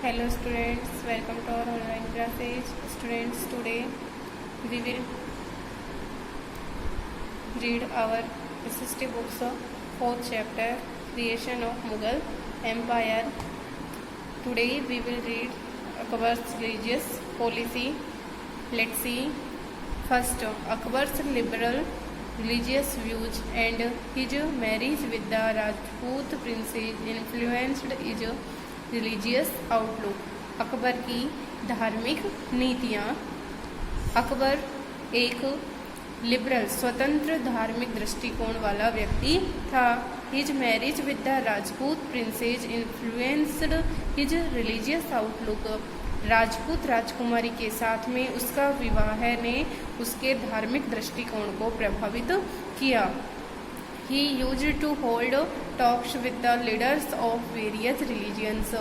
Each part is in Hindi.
Hello students, welcome to our online classes. Students, today we will read our SST books, 4th chapter, Creation of Mughal Empire. Today we will read Akbar's religious policy. Let's see. First, Akbar's liberal religious views and his marriage with the Rajput princess influenced his religious outlook. Akbar की धार्मिक नीतियाँ। अकबर एक लिबरल स्वतंत्र धार्मिक दृष्टिकोण वाला व्यक्ति था। His marriage with the Rajput princess influenced his religious outlook. Rajput राजकुमारी के साथ में उसका विवाह ने उसके धार्मिक दृष्टिकोण को प्रभावित किया। He used to hold talks with the leaders of various religions.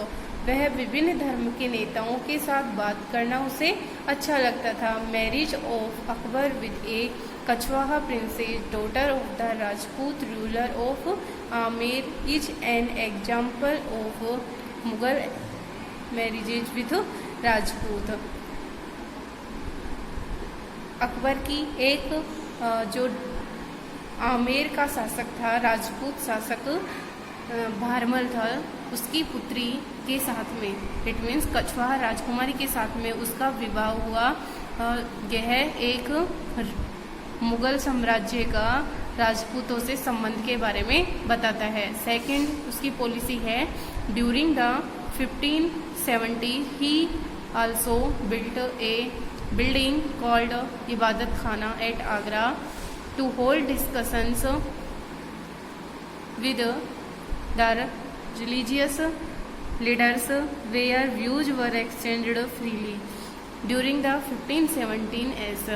वह विभिन्न धर्म के नेताओं के साथ बात करना उसे अच्छा लगता था। Marriage of Akbar with A Kachhwaha princess daughter of the Rajput ruler of Amer is an example of Mughal marriages with Rajput. Akbar की एक जो आमेर का शासक था, राजपूत शासक भारमल था, उसकी पुत्री के साथ में, इट मीन्स कछवाहा राजकुमारी के साथ में उसका विवाह हुआ। यह एक मुगल साम्राज्य का राजपूतों से संबंध के बारे में बताता है। सेकंड, उसकी पॉलिसी है during the 1570 he also built a building called Ibadat Khana at Agra to hold discussions with the religious leaders where views were exchanged freely. During the 1517 as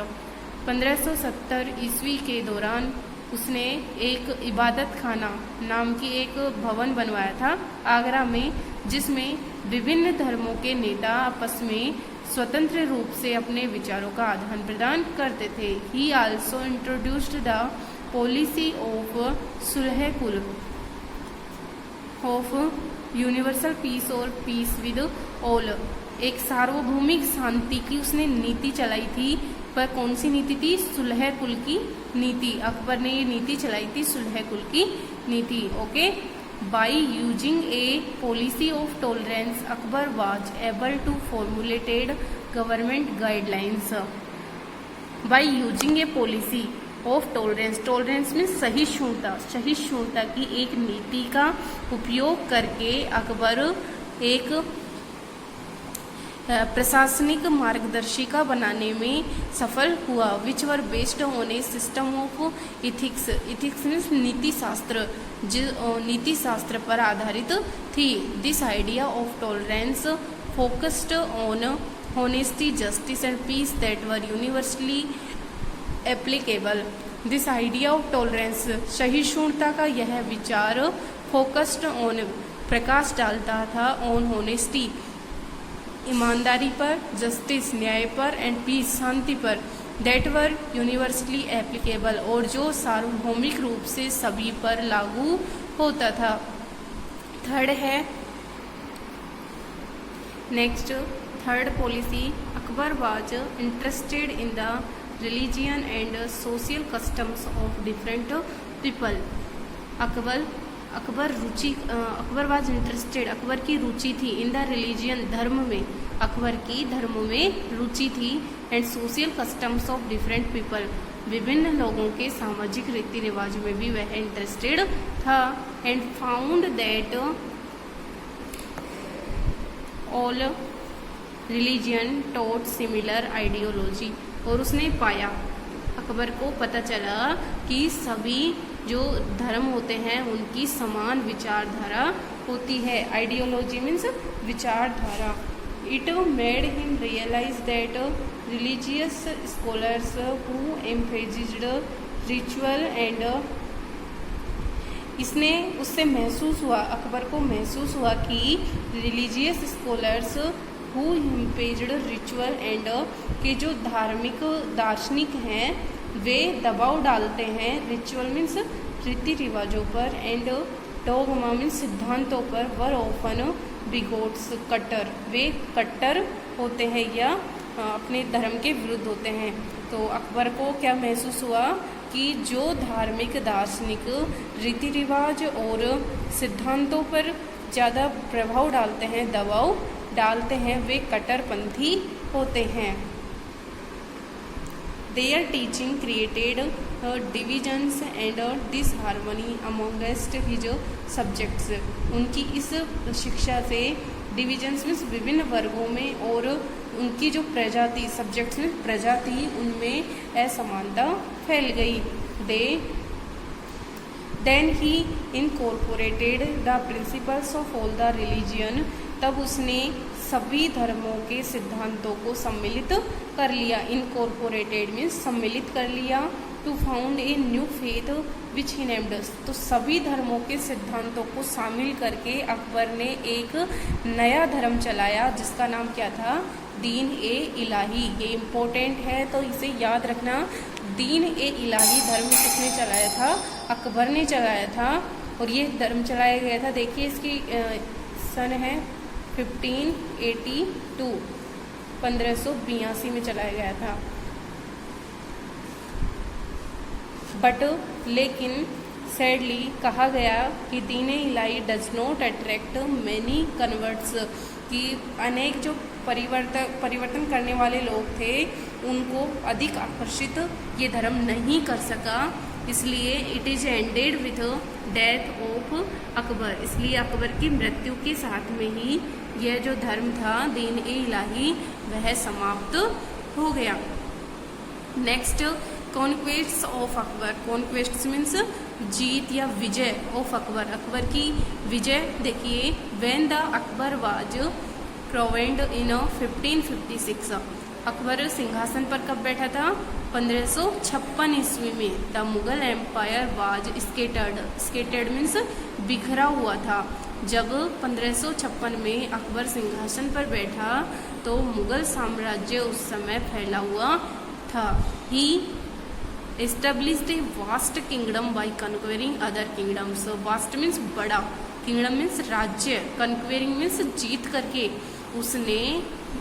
1570 ईस्वी के दौरान उसने एक इबादत खाना नाम की एक भवन बनवाया था आगरा में, जिसमें विभिन्न धर्मों के नेता आपस में स्वतंत्र रूप से अपने विचारों का आदान प्रदान करते थे। He also introduced the policy of sulh kul of universal peace और पीस विद ऑल। एक सार्वभौमिक शांति की उसने नीति चलाई थी। पर कौन सी नीति थी? सुलह कुल की नीति। अकबर ने ये नीति चलाई थी, सुलह कुल की नीति। Okay. By using a policy of tolerance, Akbar was able to formulate government guidelines. By using a policy of tolerance, tolerance में सहिष्णुता की एक नीति का उपयोग करके अकबर एक प्रशासनिक मार्गदर्शिका बनाने में सफल हुआ। Which were based on a system of ethics. Ethics means नीति शास्त्र, नीति शास्त्र पर आधारित थी। This idea of tolerance focused on honesty, justice and peace that were universally applicable. This idea of tolerance, सहिष्णुता का यह विचार, फोकस्ड ऑन प्रकाश डालता था, ऑन होनेस्टी ईमानदारी पर, जस्टिस न्याय पर, एंड पीस शांति पर, दैट वर यूनिवर्सली एप्लीकेबल और जो सार्वभौमिक रूप से सभी पर लागू होता था। थर्ड है next, third policy, Akbar was interested in the religion and social customs of different people. Akbar was interested, Akbar की रुचि थी, इन द रिलीजियन धर्म में, अकबर की धर्म में रुचि थी, and social customs of different people, विभिन्न लोगों के सामाजिक रीति रिवाज में भी वह इंटरेस्टेड था। And found that all religion taught similar ideology, और उसने पाया, अकबर को पता चला कि सभी जो धर्म होते हैं उनकी समान विचारधारा होती है। आइडियोलॉजी मीन्स विचारधारा। It made him realise that religious scholars who emphasised ritual and, इसने उससे महसूस हुआ, अकबर को महसूस हुआ कि religious scholars who emphasised ritual and, के जो धार्मिक दार्शनिक हैं वे दबाव डालते हैं, रिचुअल मीन्स रीति रिवाजों पर, एंड डोगमा मीन्स सिद्धांतों पर, वर ऑफन बिगोट्स कट्टर, वे कट्टर होते हैं या अपने धर्म के विरुद्ध होते हैं। तो अकबर को क्या महसूस हुआ कि जो धार्मिक दार्शनिक रीति रिवाज और सिद्धांतों पर ज़्यादा प्रभाव डालते हैं, दबाव डालते हैं, वे कट्टरपंथी होते हैं। Their teaching created divisions and disharmony amongst his subjects. उनकी इस शिक्षा से डिविजन्स में विभिन्न वर्गों में और उनकी जो प्रजाति सब्जेक्ट्स में प्रजाति उनमें असमानता फैल गई। Then he incorporated the principles of all the religion. तब उसने सभी धर्मों के सिद्धांतों को सम्मिलित कर लिया। इनकॉर्पोरेटेड मीन्स सम्मिलित कर लिया। To found a new faith which he named. तो सभी धर्मों के सिद्धांतों को शामिल करके अकबर ने एक नया धर्म चलाया जिसका नाम क्या था? दीन ए इलाही। ये इम्पोर्टेंट है तो इसे याद रखना। दीन ए इलाही धर्म किसने चलाया था? अकबर ने चलाया था। और ये धर्म चलाया गया था, देखिए इसकी सन है 1582, 1582 में चलाया गया था। बट लेकिन सैडली कहा गया कि Din Ilahi does not attract many converts, कि अनेक जो परिवर्तन करने वाले लोग थे उनको अधिक आकर्षित ये धर्म नहीं कर सका। इसलिए it is ended with death of Akbar. इसलिए अकबर की मृत्यु के साथ में ही यह जो धर्म था दीन ए इलाही वह समाप्त हो गया। Next, conquests of Akbar. Conquests means जीत या विजय ऑफ अकबर। अकबर की विजय देखिए। When the Akbar was crowned in 1556। Akbar सिंहासन पर कब बैठा था? 1556 ईस्वी में। The Mughal empire was scattered means बिखरा हुआ था। जब 1556 में अकबर सिंहासन पर बैठा तो मुगल साम्राज्य उस समय फैला हुआ था। He established a vast kingdom by conquering other kingdoms. Vast means बड़ा, किंगडम मीन्स राज्य, कन्क्वेरिंग मीन्स जीत करके उसने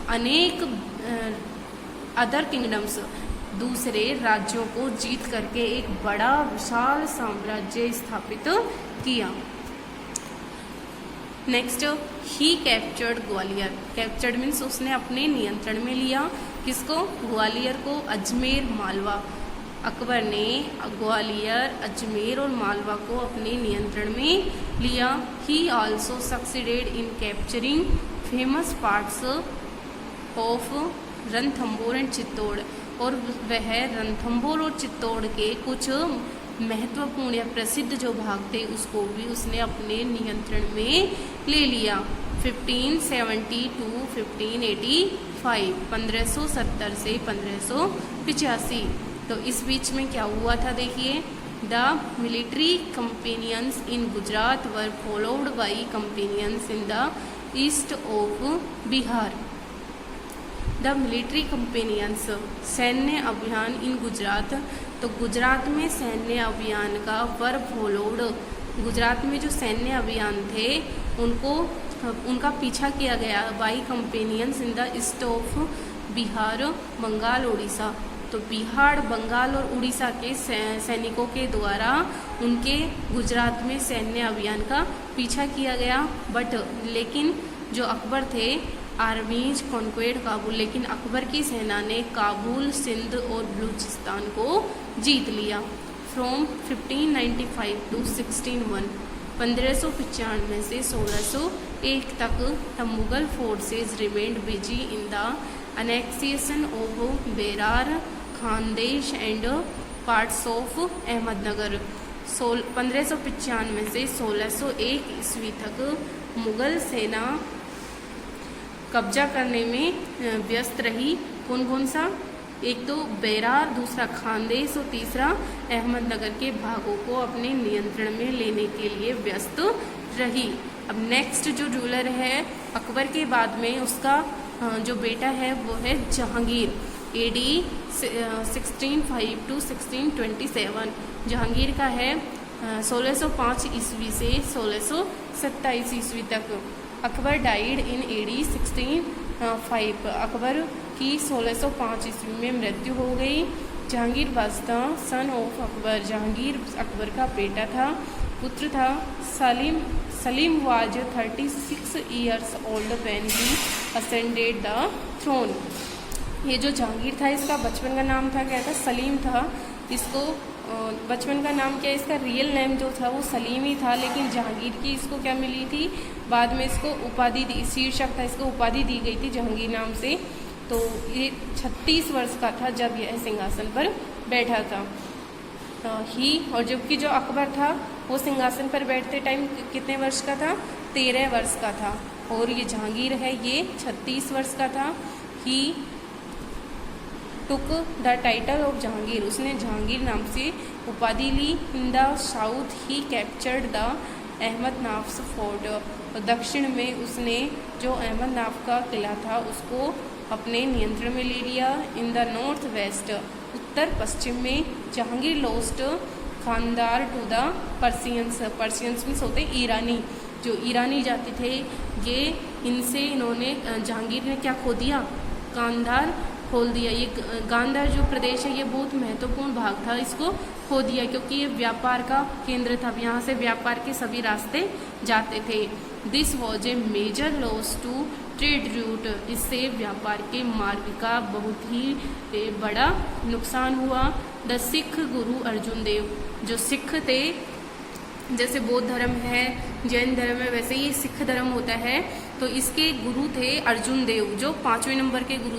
अनेक अदर किंगडम्स दूसरे राज्यों को जीत करके एक बड़ा विशाल साम्राज्य स्थापित किया। नेक्स्ट, ही कैप्चर्ड ग्वालियर। कैप्चर्ड मीन्स उसने अपने नियंत्रण में लिया। किसको? ग्वालियर को, अजमेर, मालवा। अकबर ने ग्वालियर, अजमेर और मालवा को अपने नियंत्रण में लिया। He also succeeded in capturing famous parts of Ranthambore and Chittor. और वह रणथंभौर और चित्तौड़ के कुछ महत्वपूर्ण या प्रसिद्ध जो भाग थे उसको भी उसने अपने नियंत्रण में ले लिया। 1570 to 1585, 1570 से 1585। तो इस बीच में क्या हुआ था देखिए। The military companions in Gujarat were followed by companions in the east of Bihar. The military companions, सैन्य अभियान इन गुजरात। तो गुजरात में सैन्य अभियान का वर फॉलोड, गुजरात में जो सैन्य अभियान थे उनका पीछा किया गया by companions in the east of Bihar, Bengal, Orissa. तो बिहार, बंगाल और उड़ीसा के सैनिकों के द्वारा उनके गुजरात में सैन्य अभियान का पीछा किया गया। बट लेकिन जो अकबर थे आर्मीज कॉन्क्वेड काबुल, लेकिन अकबर की सेना ने काबुल, सिंध और बलूचिस्तान को जीत लिया। फ्रॉम 1595 to 1601, 1595 से 1601 तक the Mughal forces remained busy in the annexation of Berar, Khandesh and parts of Ahmednagar. 1595 से 1601 ईस्वी तक मुगल सेना कब्जा करने में व्यस्त रही। कौन कौन सा? एक तो बेरार, दूसरा खानदेश और तीसरा अहमदनगर के भागों को अपने नियंत्रण में लेने के लिए व्यस्त रही। अब नेक्स्ट जो रूलर है अकबर के बाद में उसका जो बेटा है वो है जहांगीर। AD 1605 to 1627 जहांगीर का है 1605 ईस्वी से 1627 ईस्वी तक। Akbar died in AD 1605। Akbar की 1605 ईस्वी में मृत्यु हो गई। Jahangir was the son of Akbar. Jahangir Akbar का बेटा था, पुत्र था। Salim was 36 years old when he ascended the throne. ये जो जहांगीर था इसका बचपन का नाम था क्या था, सलीम था। इसको बचपन का नाम क्या, इसका रियल नेम जो था वो सलीम ही था, लेकिन जहांगीर की इसको क्या मिली थी, बाद में इसको उपाधि दी, शीर्षक था, इसको उपाधि दी गई थी जहांगीर नाम से। तो ये 36 वर्ष का था जब यह सिंहासन पर बैठा था। और जबकि जो अकबर था वो सिंहासन पर बैठते टाइम कितने वर्ष का था, 13 वर्ष का था। और ये जहांगीर है ये 36 वर्ष का था। He took the title of Jahangir. उसने जहांगीर नाम से उपाधि ली। In the south he captured the Ahmednagar fort. दक्षिण में उसने जो अहमदनाफ का किला था उसको अपने नियंत्रण में ले लिया। In the north west. उत्तर पश्चिम में Jahangir lost Kandahar to the Persians. Persians means होते ईरानी, जो ईरानी जाति थे ये, इनसे इन्होंने जहांगीर ने क्या खो दिया, कांधार खोल दिया। ये गांधार जो प्रदेश है ये बहुत महत्वपूर्ण भाग था, इसको खो दिया क्योंकि ये व्यापार का केंद्र था, यहाँ से व्यापार के सभी रास्ते जाते थे। This was a major loss to trade route. इससे व्यापार के मार्ग का बहुत ही बड़ा नुकसान हुआ। द सिख गुरु अर्जुन देव। जो सिख थे, जैसे बौद्ध धर्म है, जैन धर्म है, वैसे ही सिख धर्म होता है, तो इसके गुरु थे अर्जुन देव, जो 5वें नंबर के गुरु